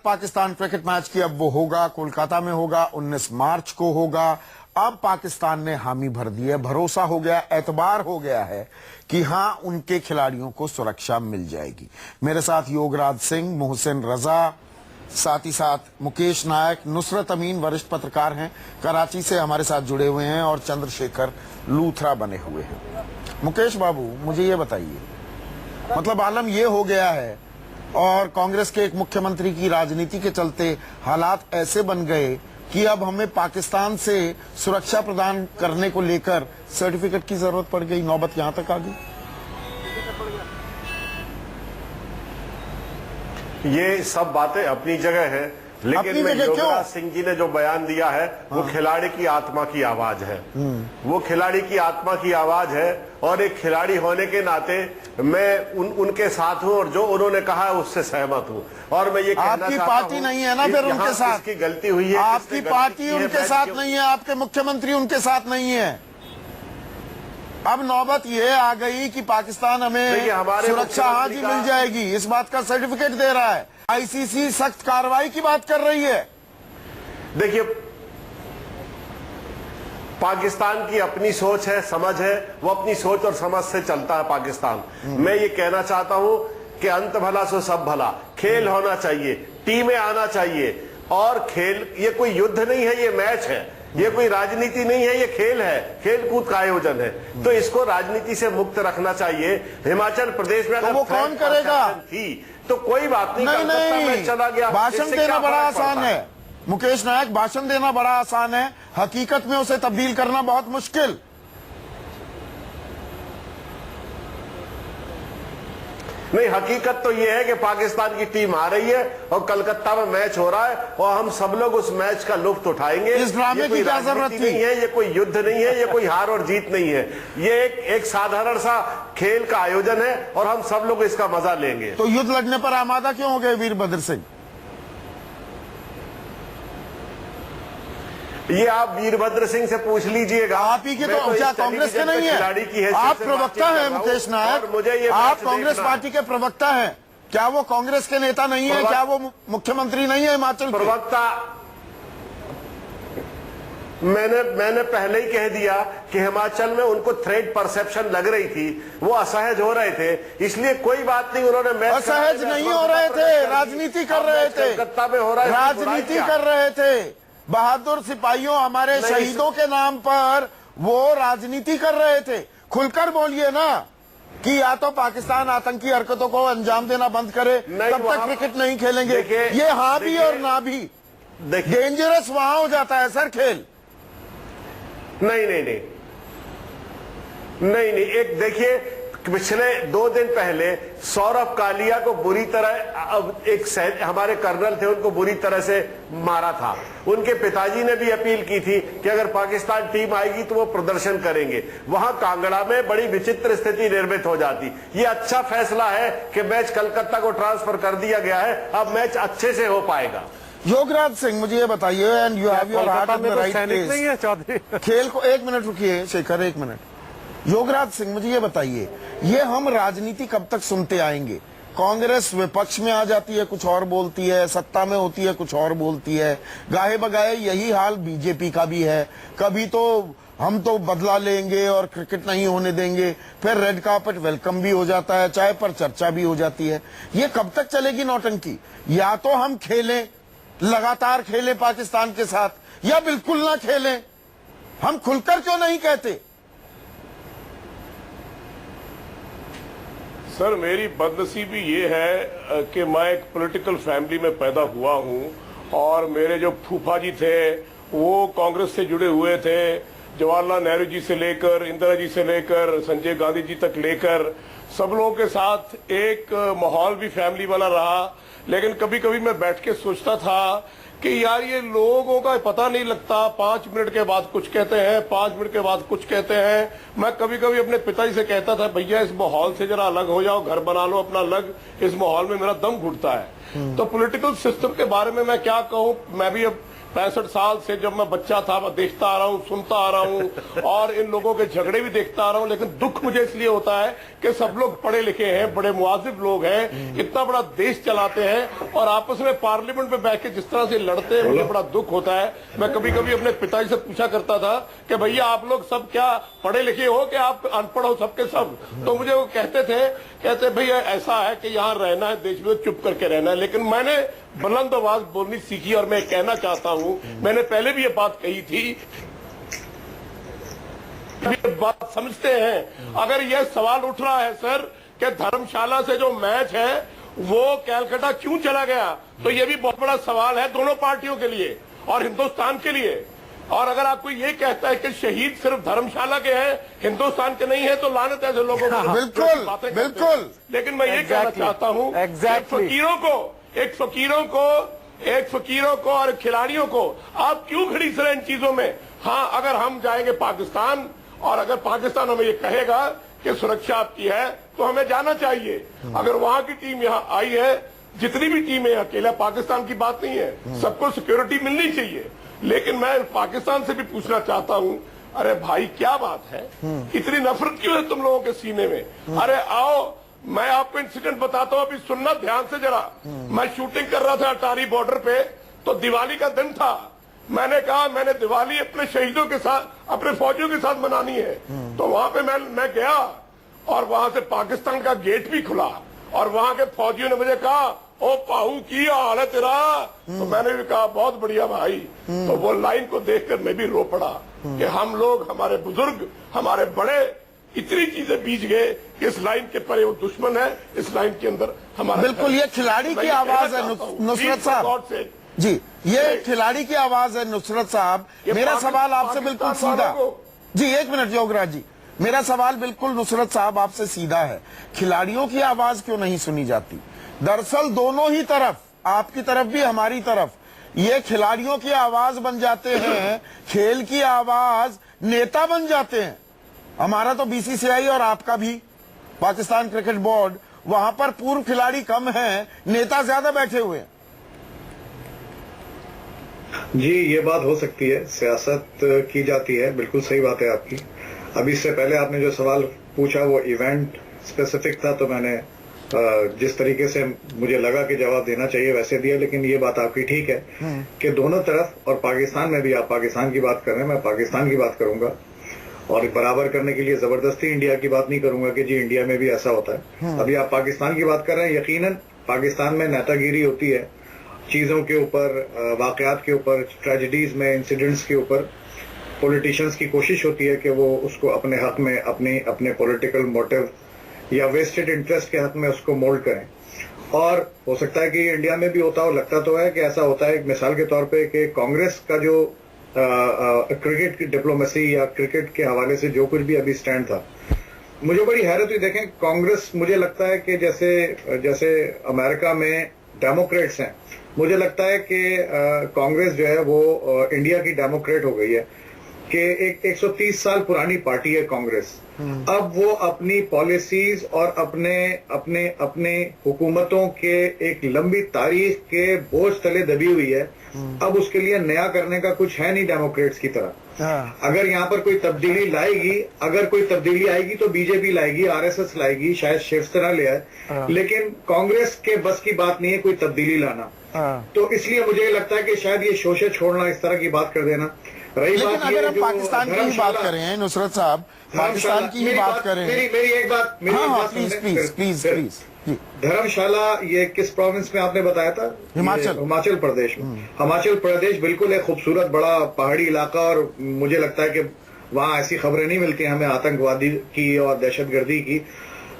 Pakistan cricket match की अब वो होगा, कोलकाता में होगा, 19 मार्च को होगा। अब पाकिस्तान ने हामी भर दी है, भरोसा हो गया, एतबार हो गया है कि हां उनके खिलाड़ियों को सुरक्षा मिल जाएगी। मेरे साथ योगराज सिंह, मोहसिन रजा, साथ ही साथ मुकेश नायक, नुसरत अमीन वरिष्ठ पत्रकार हैं, कराची से हमारे साथ जुड़े हुए हैं, और चंद्रशेखर लूथरा बने हुए हैं। मुकेश बाबू, मुझे ये बताइए, मतलब आलम ये हो गया है और कांग्रेस के एक मुख्यमंत्री की राजनीति के चलते हालात ऐसे बन गए कि अब हमें पाकिस्तान से सुरक्षा प्रदान करने को लेकर सर्टिफिकेट की जरूरत पड़ गई, नौबत यहां तक आ गई। ये सब बातें अपनी जगह है, लेकिन मैं योगराज सिंह जी ने जो बयान दिया है वो खिलाड़ी की आत्मा की आवाज है। वो खिलाड़ी की आत्मा की आवाज है, और एक खिलाड़ी होने के नाते मैं उनके साथ हूं, और जो उन्होंने कहा है उससे सहमत हूं। और मैं ये कहना आपकी पार्टी नहीं है ना फिर उनके साथ, किसकी गलती हुई है, आपकी पार्टी उनके साथ नहीं है, आपके मुख्यमंत्री उनके साथ नहीं है। अब नौबत ये आ गई कि पाकिस्तान हमें सुरक्षा आज ही मिल जाएगी, इस बात का सर्टिफिकेट दे रहा है। आईसीसी सख्त कार्रवाई की बात कर रही है। देखिए, पाकिस्तान की अपनी सोच है, समझ है, वो अपनी सोच और समझ से चलता है पाकिस्तान। मैं ये कहना चाहता हूं कि अंत भला सो सब भला, खेल होना चाहिए, टीमें आना चाहिए, और खेल ये कोई युद्ध नहीं है, ये मैच है, ये कोई राजनीति नहीं है, ये खेल है, खेल कूद का आयोजन है। तो इसको राजनीति से मुक्त रखना चाहिए। हिमाचल प्रदेश में तो वो कौन करेगा? थी तो कोई बात नहीं, नहीं, चला गया। भाषण देना बड़ा आसान है मुकेश नायक, भाषण देना बड़ा आसान है, हकीकत में उसे तब्दील करना बहुत मुश्किल। नहीं, हकीकत तो यह है कि पाकिस्तान की टीम आ रही है और कलकत्ता में मैच हो रहा है, और हम सब लोग उस मैच का लुत्फ उठाएंगे। इस ड्रामे की क्या जरूरत थी? नहीं है, ये कोई युद्ध नहीं है, ये कोई हार और जीत नहीं है, ये एक साधारण सा खेल का आयोजन है, और हम सब लोग इसका मजा लेंगे। तो युद्ध लड़ने पर आमादा क्यों हो गए वीरभद्र सिंह? ये आप वीरभद्र सिंह से पूछ लीजिएगा। आप ही के तो क्या कांग्रेस के नहीं है? आप प्रवक्ता हैं मुकेश नायक, आप कांग्रेस पार्टी के प्रवक्ता हैं, क्या वो कांग्रेस के नेता नहीं है? क्या वो मुख्यमंत्री नहीं है हिमाचल के? प्रवक्ता मैंने पहले ही कह दिया कि हिमाचल में उनको थ्रेट परसेप्शन लग रही थी, वो असहज हो रहे थे, इसलिए कोई बात नहीं, उन्होंने असहज नहीं हो रहे थे, राजनीति कर रहे थे, कलकत्ता में हो रहा है, राजनीति कर रहे थे। बहादुर सिपाहियों, हमारे शहीदों के नाम पर वो राजनीति कर रहे थे। खुलकर बोलिए ना कि या तो पाकिस्तान आतंकी हरकतों को अंजाम देना बंद करे, तब तक क्रिकेट नहीं खेलेंगे। ये हाँ भी और ना भी, डेंजरस वहां हो जाता है सर खेल। नहीं नहीं नहीं नहीं नहीं, एक देखिए, पिछले 2 दिन पहले सौरभ कालिया को बुरी तरह, एक हमारे कर्नल थे, उनको बुरी तरह से मारा था। उनके पिताजी ने भी अपील की थी कि अगर पाकिस्तान टीम आएगी तो वो प्रदर्शन करेंगे। वहां कांगड़ा में बड़ी विचित्र स्थिति निर्मित हो जाती। ये अच्छा फैसला है कि मैच कलकत्ता को ट्रांसफर कर दिया गया है, अब मैच अच्छे से हो पाएगा। योगराज सिंह, मुझे ये बताइए, and you have your heart in the right place. खेल को 1 मिनट रुकिए शेखर, 1 मिनट। योगराज सिंह, मुझे ये बताइए, ये हम राजनीति कब तक सुनते आएंगे? कांग्रेस विपक्ष में आ जाती है, कुछ और बोलती है, सत्ता में होती है, कुछ और बोलती है। गाहे बगाए यही हाल बीजेपी का भी है। कभी तो हम तो बदला लेंगे और क्रिकेट नहीं होने देंगे, फिर रेड कार्पेट वेलकम भी हो जाता है, चाय पर चर्चा भी हो जाती है। ये कब तक चलेगी नौटंकी? या तो हम खेलें, लगातार खेलें पाकिस्तान के साथ, या बिल्कुल ना खेलें। हम खुलकर क्यों नहीं कहते? सर, मेरी बदनसीबी ये है कि मैं एक पॉलिटिकल फैमिली में पैदा हुआ हूं, और मेरे जो फूफा जी थे वो कांग्रेस से जुड़े हुए थे। जवाहरलाल नेहरू जी से लेकर इंदिरा जी से लेकर संजय गांधी जी तक लेकर सब लोगों के साथ एक माहौल भी फैमिली वाला रहा। लेकिन कभी कभी मैं बैठ के सोचता था कि यार, ये लोगों का पता नहीं लगता, 5 मिनट के बाद कुछ कहते हैं, 5 मिनट के बाद कुछ कहते हैं। मैं कभी कभी अपने पिताजी से कहता था, भैया इस माहौल से जरा अलग हो जाओ, घर बना लो अपना अलग, इस माहौल में मेरा दम घुटता है। तो पॉलिटिकल सिस्टम के बारे में मैं क्या कहूं, मैं भी अब 65 साल से जब मैं बच्चा था मैं देखता आ रहा हूँ, सुनता आ रहा हूँ और इन लोगों के झगड़े भी देखता आ रहा हूँ। लेकिन दुख मुझे इसलिए होता है कि सब लोग पढ़े लिखे हैं, बड़े मुआजिब लोग हैं, इतना बड़ा देश चलाते हैं और आपस में पार्लियामेंट में बैठ के जिस तरह से लड़ते हैं, मुझे बड़ा दुख होता है। मैं कभी कभी अपने पिताजी से पूछा करता था कि भैया आप लोग सब क्या पढ़े लिखे हो कि आप अनपढ़ हो सबके सब? तो मुझे वो कहते भैया ऐसा है कि यहाँ रहना है देश में, चुप करके रहना है। लेकिन मैंने बुलंद आवाज बोलनी सीखी और मैं कहना चाहता हूँ, मैंने पहले भी ये बात कही थी, ये बात समझते हैं। अगर ये सवाल उठ रहा है सर कि धर्मशाला से जो मैच है वो कैलकाटा क्यों चला गया, तो ये भी बहुत बड़ा सवाल है दोनों पार्टियों के लिए और हिंदुस्तान के लिए। और अगर आपको ये कहता है कि शहीद सिर्फ धर्मशाला के हैं, हिंदुस्तान के नहीं है, तो लानत ऐसे लोगों को। बिल्कुल बिल्कुल। लेकिन मैं ये कहना चाहता हूँ एक फकीरों को और खिलाड़ियों को आप क्यों खरीद रहे हैं इन चीजों में? हाँ, अगर हम जाएंगे पाकिस्तान और अगर पाकिस्तान हमें ये कहेगा कि सुरक्षा आपकी है तो हमें जाना चाहिए। अगर वहां की टीम यहाँ आई है, जितनी भी टीमें, अकेला पाकिस्तान की बात नहीं है, सबको सिक्योरिटी मिलनी चाहिए। लेकिन मैं पाकिस्तान से भी पूछना चाहता हूँ, अरे भाई क्या बात है, इतनी नफरत क्यों है तुम लोगों के सीने में? अरे आओ, मैं आपको इंसिडेंट बताता हूँ, अभी सुनना ध्यान से जरा। मैं शूटिंग कर रहा था अटारी बॉर्डर पे, तो दिवाली का दिन था। मैंने कहा मैंने दिवाली अपने शहीदों के साथ, अपने फौजियों के साथ मनानी है। तो वहां पे मैं गया और वहां से पाकिस्तान का गेट भी खुला और वहां के फौजियों ने मुझे कहा, ओ पाहू की हाल है तेरा? तो मैंने भी कहा बहुत बढ़िया भाई। तो वो लाइन को देखकर मैं भी रो पड़ा कि हम लोग, हमारे बुजुर्ग, हमारे बड़े इतनी चीजें बीत गए कि इस लाइन के परे वो दुश्मन है, इस लाइन के अंदर हमारा। बिल्कुल, ये खिलाड़ी की आवाज है नुसरत साहब जी, ये खिलाड़ी की आवाज है नुसरत साहब। मेरा सवाल आपसे बिल्कुल सीधा जी, एक मिनट योगराज जी, मेरा सवाल बिल्कुल नुसरत साहब आपसे सीधा है। खिलाड़ियों की आवाज क्यों नहीं सुनी जाती? दरअसल दोनों ही तरफ, आपकी तरफ भी हमारी तरफ, ये खिलाड़ियों की आवाज बन जाते हैं, खेल की आवाज नेता बन जाते हैं। हमारा तो बीसीसीआई और आपका भी पाकिस्तान क्रिकेट बोर्ड, वहां पर पूर्व खिलाड़ी कम हैं, नेता ज्यादा बैठे हुए हैं। जी, ये बात हो सकती है, सियासत की जाती है, बिल्कुल सही बात है आपकी। अभी इससे पहले आपने जो सवाल पूछा वो इवेंट स्पेसिफिक था, तो मैंने जिस तरीके से मुझे लगा कि जवाब देना चाहिए वैसे दिया। लेकिन ये बात आपकी ठीक है कि दोनों तरफ, और पाकिस्तान में भी, आप पाकिस्तान की बात कर रहे हैं, मैं पाकिस्तान की बात करूंगा और बराबर करने के लिए जबरदस्ती इंडिया की बात नहीं करूंगा कि जी इंडिया में भी ऐसा होता है। अभी आप पाकिस्तान की बात कर रहे हैं, यकीनन पाकिस्तान में नेतागिरी होती है चीजों के ऊपर, वाकयात के ऊपर, ट्रेजेडीज में, इंसिडेंट्स के ऊपर। पॉलिटिशियंस की कोशिश होती है कि वो उसको अपने हक में, अपने पॉलिटिकल मोटिव या वेस्टेड इंटरेस्ट के हक में उसको मोल्ड करें। और हो सकता है कि इंडिया में भी होता हो, लगता तो है कि ऐसा होता है। एक मिसाल के तौर पे कि कांग्रेस का जो क्रिकेट की डिप्लोमेसी या क्रिकेट के हवाले से जो कुछ भी अभी स्टैंड था, मुझे बड़ी हैरत हुई। देखें, कांग्रेस, मुझे लगता है कि जैसे अमेरिका में डेमोक्रेट्स हैं, मुझे लगता है कि कांग्रेस जो है वो इंडिया की डेमोक्रेट हो गई है कि एक 130 साल पुरानी पार्टी है कांग्रेस। अब वो अपनी पॉलिसीज और अपने हुकूमतों के एक लंबी तारीख के बोझ तले दबी हुई है। अब उसके लिए नया करने का कुछ है नहीं डेमोक्रेट्स की तरह। अगर यहाँ पर कोई तब्दीली लाएगी, अगर कोई तब्दीली आएगी तो बीजेपी लाएगी, आरएसएस लाएगी, शायद शिवसेना ले आए, लेकिन कांग्रेस के बस की बात नहीं है कोई तब्दीली लाना। तो इसलिए मुझे लगता है कि शायद ये शोषे छोड़ना, इस तरह की बात कर देना। रही लेकिन बात अगर हम पाकिस्तान की ही बात करें नुसरत साहब, पाकिस्तान की ही बात करें, मेरी एक बात, प्लीज। धर्मशाला ये किस प्रोविंस में आपने बताया था? हिमाचल प्रदेश में। हिमाचल प्रदेश बिल्कुल एक खूबसूरत बड़ा पहाड़ी इलाका, और मुझे लगता है कि वहाँ ऐसी खबरें नहीं मिलती हमें आतंकवादी की और दहशतगर्दी की।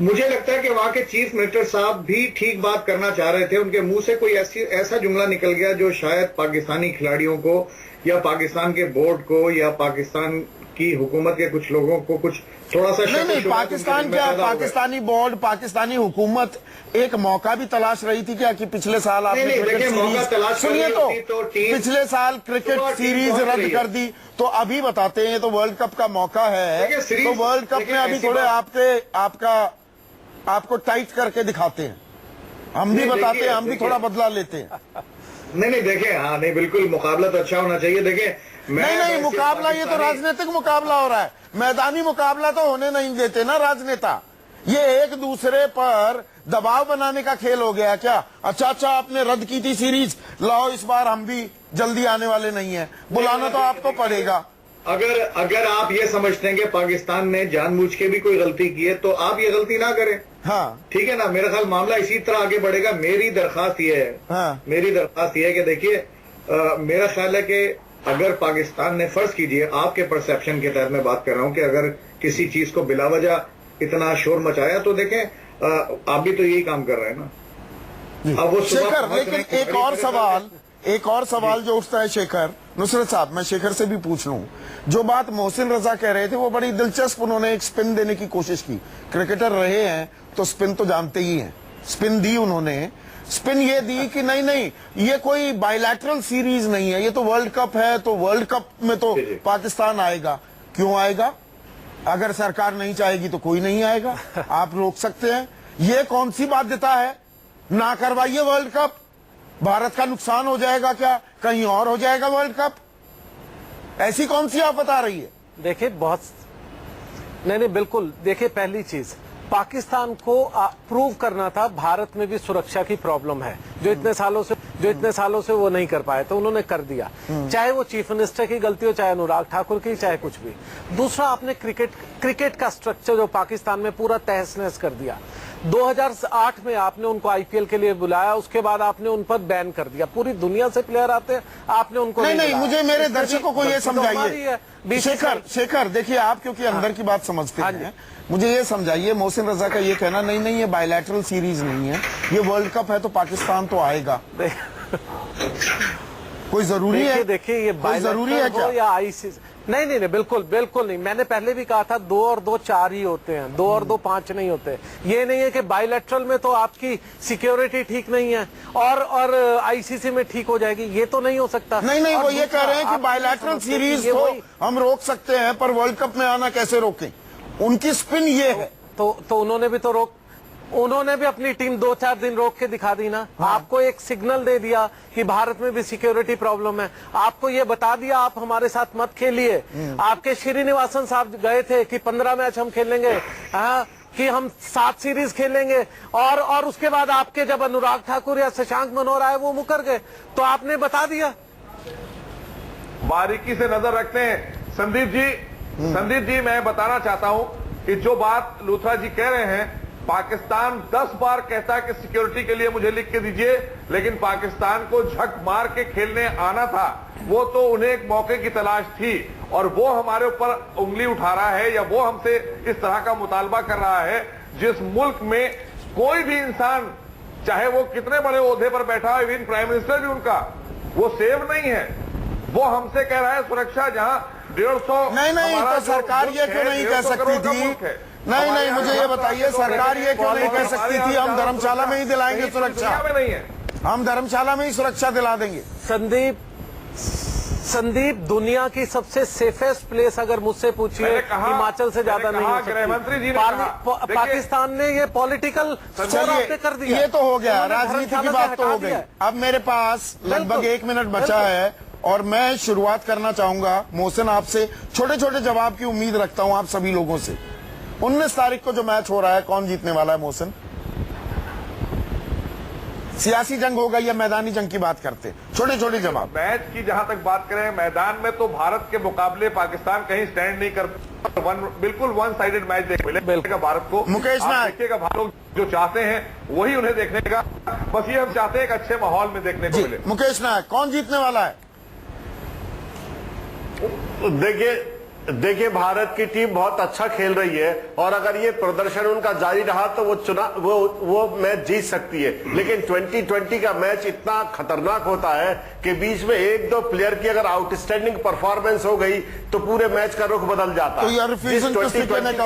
मुझे लगता है कि वहाँ के चीफ मिनिस्टर साहब भी ठीक बात करना चाह रहे थे, उनके मुंह से कोई ऐसा जुमला निकल गया जो शायद पाकिस्तानी खिलाड़ियों को या पाकिस्तान के बोर्ड को या पाकिस्तान की हुकूमत के कुछ लोगों को कुछ थोड़ा सा नहीं, पाकिस्तान क्या, पाकिस्तानी बोर्ड, पाकिस्तानी हुकूमत एक मौका भी तलाश रही थी क्या कि पिछले साल आपने क्रिकेट सीरीज, सुनिए तो पिछले साल क्रिकेट सीरीज रद्द कर दी, तो अभी बताते हैं तो वर्ल्ड कप का मौका है, तो वर्ल्ड कप में अभी थोड़े आपको टाइट करके दिखाते हैं, हम भी बताते हैं, हम भी थोड़ा बदला लेते हैं। नहीं देखें, हाँ नहीं बिल्कुल मुकाबला तो अच्छा होना चाहिए। देखें नहीं मुकाबला, ये तो राजनीतिक मुकाबला हो रहा है, मैदानी मुकाबला तो होने नहीं देते ना राजनेता। ये एक दूसरे पर दबाव बनाने का खेल हो गया क्या? अच्छा आपने रद्द की थी सीरीज, लाओ इस बार हम भी जल्दी आने वाले नहीं है, बुलाना तो आपको पड़ेगा। अगर आप ये समझते हैं कि पाकिस्तान ने जानबूझ के भी कोई गलती की है तो आप ये गलती ना करें। हाँ ठीक है ना, मेरा ख्याल मामला इसी तरह आगे बढ़ेगा। मेरी दरखास्त ये है, हाँ। मेरी दरखास्त ये है कि देखिए, मेरा ख्याल है कि अगर पाकिस्तान ने, फर्ज कीजिए आपके परसेप्शन के तहत मैं बात कर रहा हूं कि अगर किसी चीज को बिलावजह इतना शोर मचाया, तो देखें आप भी तो यही काम कर रहे हैं ना। अब वो शेखर, लेकिन एक और सवाल जो उठता है शेखर, नुसरत साहब, मैं शेखर से भी पूछ लूं, जो बात मोहसिन रजा कह रहे थे वो बड़ी दिलचस्प, उन्होंने एक स्पिन देने की कोशिश की। क्रिकेटर रहे हैं तो स्पिन तो जानते ही हैं, स्पिन दी उन्होंने। स्पिन ये दी कि नहीं ये कोई बायलैटरल सीरीज नहीं है, ये तो वर्ल्ड कप है, तो वर्ल्ड कप में तो पाकिस्तान आएगा। क्यों आएगा? अगर सरकार नहीं चाहेगी तो कोई नहीं आएगा, आप रोक सकते हैं। ये कौन सी बाध्यता है? ना करवाइए वर्ल्ड कप, भारत का नुकसान हो जाएगा क्या? कहीं और हो जाएगा वर्ल्ड कप? ऐसी कौन सी आप बता रही है? देखिए बहुत नहीं बिल्कुल। देखिए पहली चीज, पाकिस्तान को प्रूव करना था भारत में भी सुरक्षा की प्रॉब्लम है, जो इतने सालों से वो नहीं कर पाए, तो उन्होंने कर दिया। चाहे वो चीफ मिनिस्टर की गलती हो, चाहे अनुराग ठाकुर की, चाहे कुछ भी। दूसरा, आपने क्रिकेट का स्ट्रक्चर जो पाकिस्तान में पूरा तहस नहस कर दिया। 2008 में आपने उनको आईपीएल के लिए बुलाया, उसके बाद आपने उन पर बैन कर दिया। पूरी दुनिया से प्लेयर आते हैं, आपने उनको नहीं मुझे मेरे दर्शकों को ये समझाइए शेखर, देखिए आप क्योंकि अंदर की बात समझते हैं, मुझे ये समझाइए, मोहसिन रजा का ये कहना नहीं ये बायलैटरल सीरीज नहीं है, ये वर्ल्ड कप है तो पाकिस्तान तो आएगा। कोई जरूरी है? देखिए ये कोई जरूरी है क्या? या आईसीसी? नहीं बिल्कुल नहीं। मैंने पहले भी कहा था 2 और 2 4 ही होते हैं, 2 और 2 5 नहीं होते। ये नहीं है कि बायलैटरल में तो आपकी सिक्योरिटी ठीक नहीं है और आईसीसी में ठीक हो जाएगी, ये तो नहीं हो सकता। नहीं वो ये कह रहे हैं कि बायलैटरल सीरीज को हम रोक सकते हैं, पर वर्ल्ड कप में आना कैसे रोकें? उनकी स्पिन ये है। तो उन्होंने भी अपनी टीम 2-4 दिन रोक के दिखा दी ना। हाँ। आपको एक सिग्नल दे दिया कि भारत में भी सिक्योरिटी प्रॉब्लम है, आपको ये बता दिया आप हमारे साथ मत खेलिए। आपके श्रीनिवासन साहब गए थे कि 15 मैच हम खेलेंगे, कि हम 7 सीरीज खेलेंगे, और उसके बाद आपके जब अनुराग ठाकुर या शशांक मनोहर आए वो मुकर गए, तो आपने बता दिया। बारीकी से नजर रखते हैं संदीप जी मैं बताना चाहता हूं कि जो बात लूथरा जी कह रहे हैं, पाकिस्तान 10 बार कहता है कि सिक्योरिटी के लिए मुझे लिख के दीजिए, लेकिन पाकिस्तान को झक मार के खेलने आना था। वो तो उन्हें एक मौके की तलाश थी, और वो हमारे ऊपर उंगली उठा रहा है या वो हमसे इस तरह का मुतालबा कर रहा है, जिस मुल्क में कोई भी इंसान, चाहे वो कितने बड़े ओहदे पर बैठा हो, इवन प्राइम मिनिस्टर भी उनका, वो सेफ नहीं है। वो हमसे कह रहा है सुरक्षा जहां 150 नहीं तो सरकार ये क्यों नहीं कह सकती थी? नहीं मुझे ये बताइए, सरकार ये क्यों नहीं कह सकती थी हम धर्मशाला में ही दिलाएंगे सुरक्षा? नहीं है, हम धर्मशाला में ही सुरक्षा दिला देंगे। संदीप दुनिया की सबसे सेफेस्ट प्लेस अगर मुझसे पूछिए, हिमाचल से ज्यादा नहीं हो सकती। गृहमंत्री जी पाकिस्तान ने ये पॉलिटिकल कर दिया। ये तो हो गया, राजनीति की बात तो हो गई। अब मेरे पास लगभग 1 मिनट बचा है और मैं शुरुआत करना चाहूंगा मोहसिन आपसे। छोटे छोटे जवाब की उम्मीद रखता हूं आप सभी लोगों से। 19 तारीख को जो मैच हो रहा है, कौन जीतने वाला है मोहसिन? सियासी जंग होगा या मैदानी जंग की बात करते? छोटे छोटे जवाब। मैच की जहां तक बात करें, मैदान में तो भारत के मुकाबले पाकिस्तान कहीं स्टैंड नहीं कर, बिल्कुल वन साइडेड मैच देखने भारत को। मुकेश नायक देखिएगा, भारत लोग जो चाहते हैं वही उन्हें देखने का, बस ये हम चाहते हैं एक अच्छे माहौल में देखने को मिले। मुकेश नायक, कौन जीतने वाला है? देखिए भारत की टीम बहुत अच्छा खेल रही है, और अगर ये प्रदर्शन उनका जारी रहा तो वो मैच जीत सकती है। लेकिन 2020 का मैच इतना खतरनाक होता है कि बीच में 1-2 प्लेयर की अगर आउटस्टैंडिंग परफॉर्मेंस हो गई तो पूरे मैच का रुख बदल जाता है। तो यार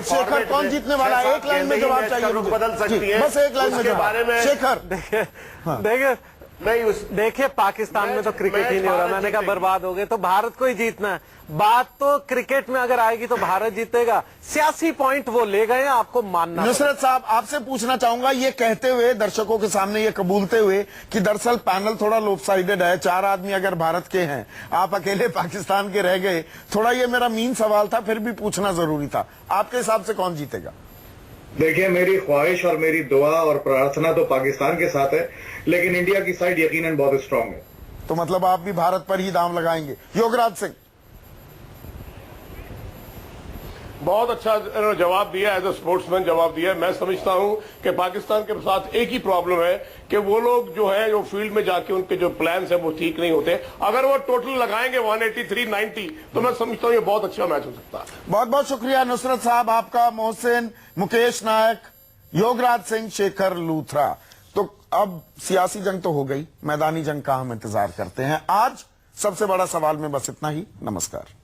शेखर कौन जीतने वाला है? एक लाइन में जवाब चाहिए, रुख बदल सकती है, बस एक लाइन में के बारे में। शेखर देखिए नहीं उस देखिए पाकिस्तान में तो क्रिकेट ही नहीं हो रहा, मैंने कहा बर्बाद हो गए, तो भारत को ही जीतना है। बात तो क्रिकेट में अगर आएगी तो भारत जीतेगा, सियासी पॉइंट वो ले गए, आपको मानना। नुसरत साहब, आपसे पूछना चाहूंगा, ये कहते हुए दर्शकों के सामने ये कबूलते हुए कि दरअसल पैनल थोड़ा लोपसाइडेड है, 4 आदमी अगर भारत के हैं, आप अकेले पाकिस्तान के रह गए, थोड़ा ये मेरा मीन सवाल था, फिर भी पूछना जरूरी था। आपके हिसाब से कौन जीतेगा? देखिए, मेरी ख्वाहिश और मेरी दुआ और प्रार्थना तो पाकिस्तान के साथ है, लेकिन इंडिया की साइड यकीनन बहुत स्ट्रांग है। तो मतलब आप भी भारत पर ही दांव लगाएंगे? योगराज सिंह। बहुत अच्छा जवाब दिया, एज ए स्पोर्ट्समैन जवाब दिया। मैं समझता हूं कि पाकिस्तान के साथ एक ही प्रॉब्लम है कि वो लोग जो है जो फील्ड में जाके उनके जो प्लान्स है वो ठीक नहीं होते। अगर वो टोटल लगाएंगे 183, 90 तो मैं समझता हूं ये बहुत अच्छा मैच हो सकता है। बहुत बहुत शुक्रिया नुसरत साहब आपका, मोहसिन, मुकेश नायक, योगराज सिंह, शेखर लूथरा। तो अब सियासी जंग तो हो गई, मैदानी जंग का हम इंतजार करते हैं। आज सबसे बड़ा सवाल में बस इतना ही। नमस्कार।